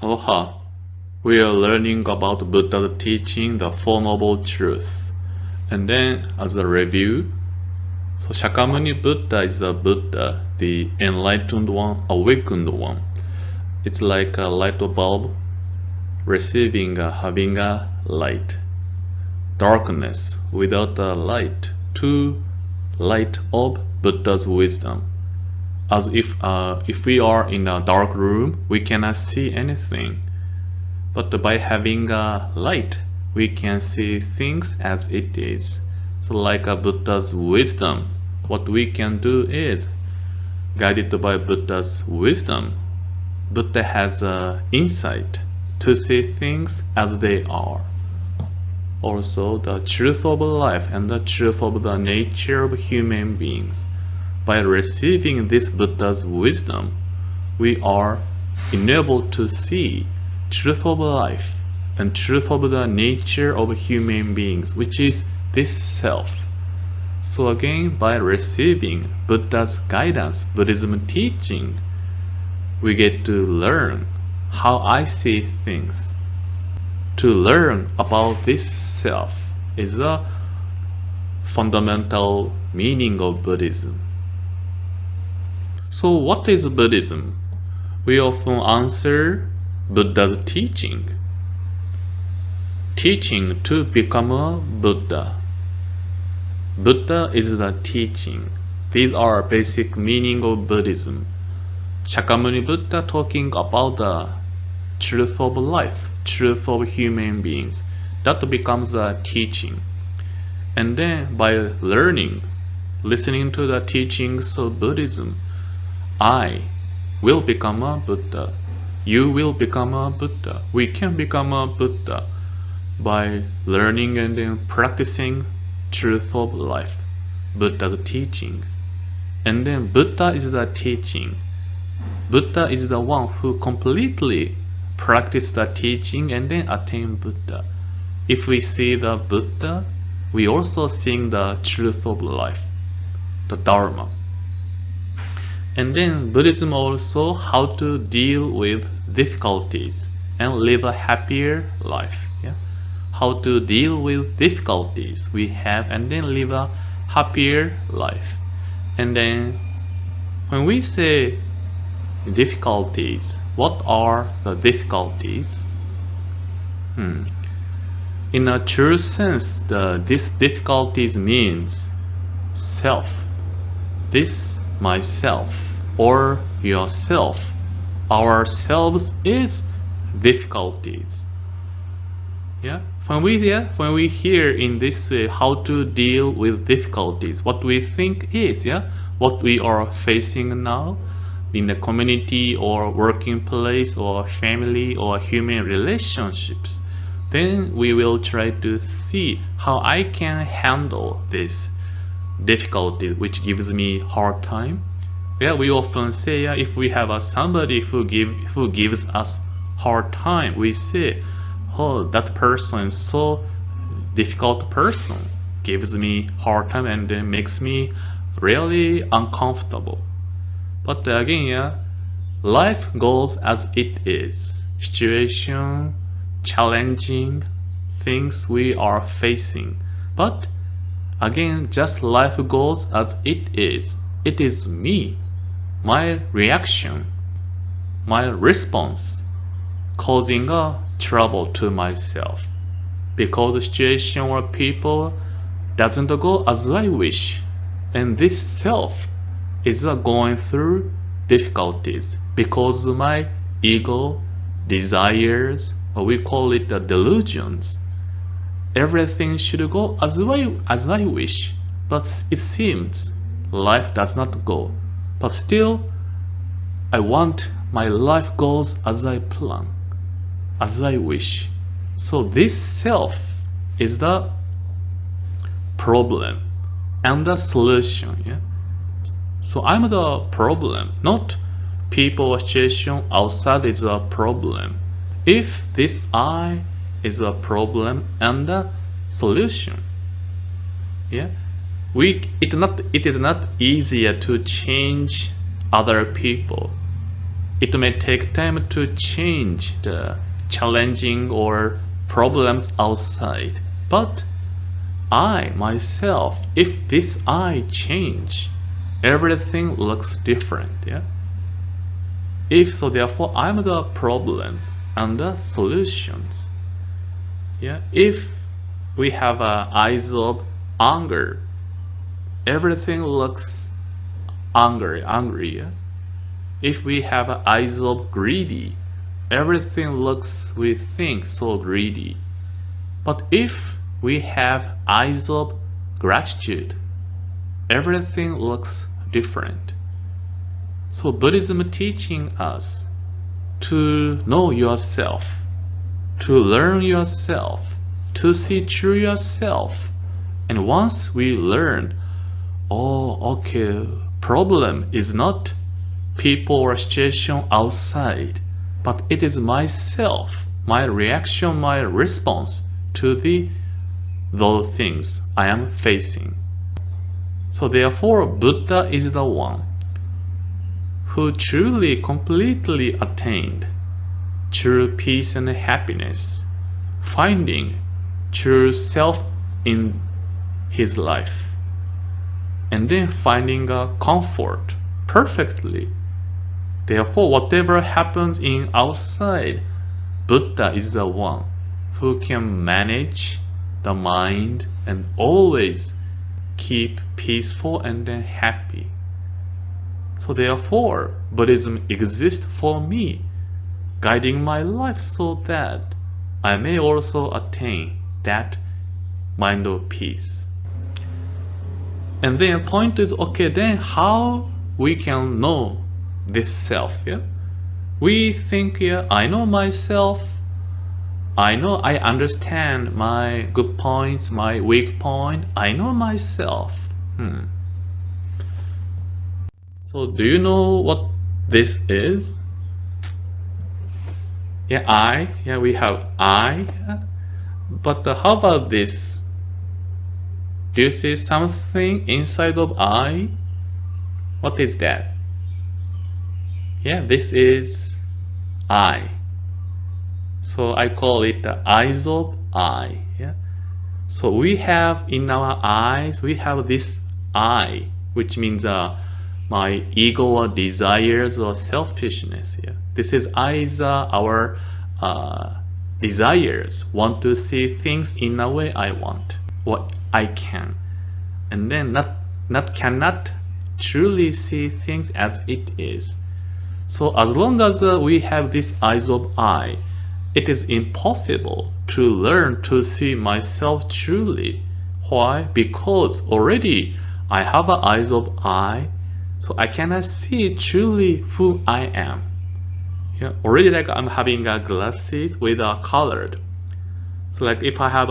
Aloha. We are learning about Buddha's teaching, the Four Noble Truths. And then, as a review, so Shakyamuni Buddha is the Buddha, the enlightened one, awakened one. It's like a light bulb having a light. Darkness without a light, to light of Buddha's wisdom. As if we are in a dark room, we cannot see anything. But by having a light, we can see things as it is. So like a Buddha's wisdom, what we can do is, guided by Buddha's wisdom, Buddha has insight to see things as they are. Also, the truth of life and the truth of the nature of human beings. By receiving this Buddha's wisdom, we are enabled to see truth of life and truth of the nature of human beings, which is this self. So again, by receiving Buddha's guidance, Buddhism teaching, we get to learn how I see things. To learn about this self is a fundamental meaning of Buddhism. So what is Buddhism? We often answer Buddha's teaching. Teaching to become a Buddha. Buddha is the teaching. These are basic meaning of Buddhism. Shakyamuni Buddha talking about the truth of life, truth of human beings. That becomes a teaching. And then by learning, listening to the teachings of Buddhism, I will become a Buddha. You will become a Buddha. We can become a Buddha by learning and then practicing truth of life, Buddha's teaching. And then Buddha is the teaching. Buddha is the one who completely practiced the teaching and then attained Buddha. If we see the Buddha, we also see the truth of life, the Dharma. And then Buddhism also how to deal with difficulties and live a happier life. Yeah? How to deal with difficulties we have and then live a happier life. And then when we say difficulties, what are the difficulties? In a true sense, this difficulties means self. This myself or yourself, ourselves is difficulties. Yeah. When we hear in this way how to deal with difficulties, what we think is what we are facing now in the community or working place or family or human relationships, then we will try to see how I can handle this difficulty which gives me hard time. We often say if we have somebody who gives us hard time, we say, oh, that person is so difficult person, gives me hard time and makes me really uncomfortable. But again, life goes as it is. Situation, challenging things we are facing. But again, just life goes as it is. It is me, my reaction, my response, causing a trouble to myself. Because the situation or people doesn't go as I wish. And this self is going through difficulties because my ego, desires, or we call it the delusions. Everything should go as I wish, but it seems life does not go. But still, I want my life goes as I plan, as I wish. So this self is the problem and the solution. Yeah? So I'm the problem, not people or situation outside is a problem. If this I is a problem and a solution, it is not easier to change other people. It may take time to change the challenging or problems outside, but I myself, if this I change, everything looks different. Yeah. If so, therefore, I'm the problem and the solutions. Yeah. If we have eyes of anger, everything looks angry. Yeah? If we have eyes of greedy, everything looks, we think, so greedy. But if we have eyes of gratitude, everything looks different. So Buddhism teaching us to know yourself, to learn yourself, to see true yourself. And once we learn, oh, okay, problem is not people or situation outside, but it is myself, my reaction, my response to those things I am facing. So therefore, Buddha is the one who truly, completely attained true peace and happiness, finding true self in his life, and then finding a comfort perfectly. Therefore, whatever happens in outside, Buddha is the one who can manage the mind and always keep peaceful and then happy. So therefore, Buddhism exists for me, guiding my life so that I may also attain that mind of peace. And then point is, okay, then how we can know this self? Yeah, we think, yeah, I know myself. I know, I understand my good points, my weak point. I know myself. So do you know what this is? Yeah, I. Yeah, we have I. Yeah. But how about this? Do you see something inside of I? What is that? Yeah, this is I. So I call it the eyes of I. Yeah. So we have in our eyes, we have this I, which means my ego or desires or selfishness. Yeah. This is eyes, our desires, want to see things in a way I want, what I can, and then not cannot truly see things as it is. So as long as we have this eyes of I, it is impossible to learn to see myself truly. Why? Because already I have eyes of I, so I cannot see truly who I am. Yeah, already like I'm having glasses with colored. So like if I have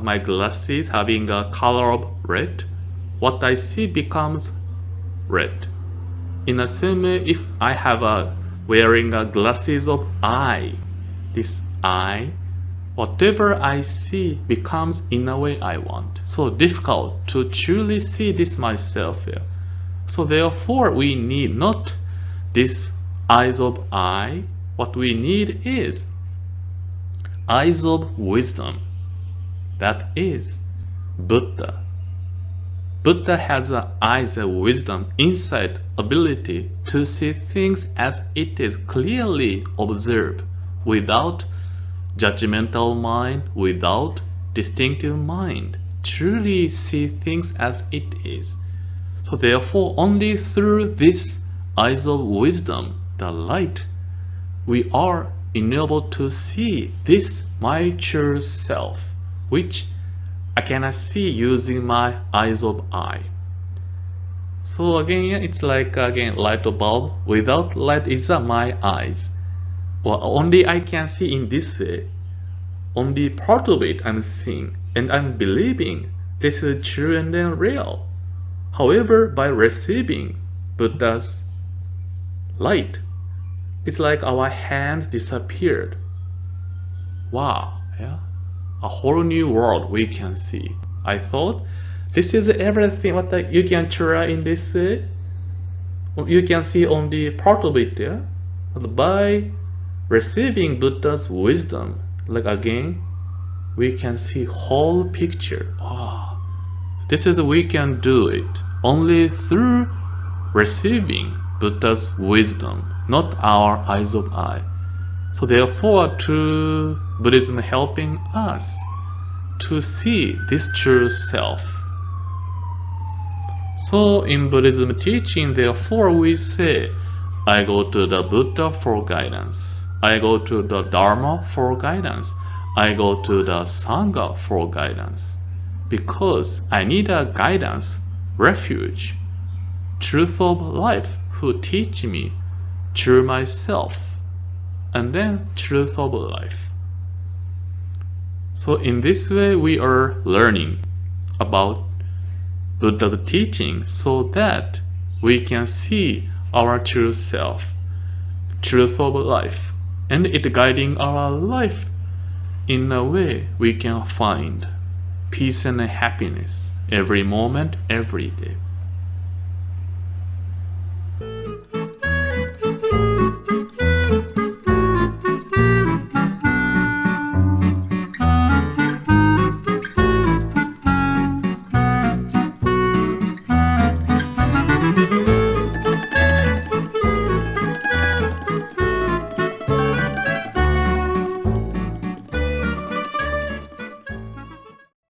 my glasses having a color of red, what I see becomes red. In the same way, if I have wearing glasses of I, this I, whatever I see becomes in a way I want. So difficult to truly see this myself here. So therefore, we need not this eyes of I. What we need is eyes of wisdom. That is Buddha. Buddha has eyes of wisdom, insight, ability to see things as it is, clearly observe, without judgmental mind, without distinctive mind, truly see things as it is. So therefore, only through this eyes of wisdom, the light, we are enabled to see this my true self, which I cannot see using my eyes of I. So again, it's like again light bulb. Without light is my eyes. Well, only I can see in this way. Only part of it I'm seeing, and I'm believing this is true and then real. However, by receiving Buddha's light, it's like our hands disappeared. Wow, yeah. A whole new world we can see. I thought this is everything what you can try in this way. You can see only part of it there. But by receiving Buddha's wisdom, like again, we can see whole picture. Oh, this is we can do it only through receiving Buddha's wisdom, not our eyes of eye. So therefore, true Buddhism helping us to see this true self. So in Buddhism teaching, therefore we say, I go to the Buddha for guidance. I go to the Dharma for guidance. I go to the Sangha for guidance. Because I need a guidance, refuge, truth of life who teach me, true myself, and then truth of life. So in this way we are learning about Buddha's teaching so that we can see our true self, truth of life, and it guiding our life in a way we can find peace and happiness every moment, every day.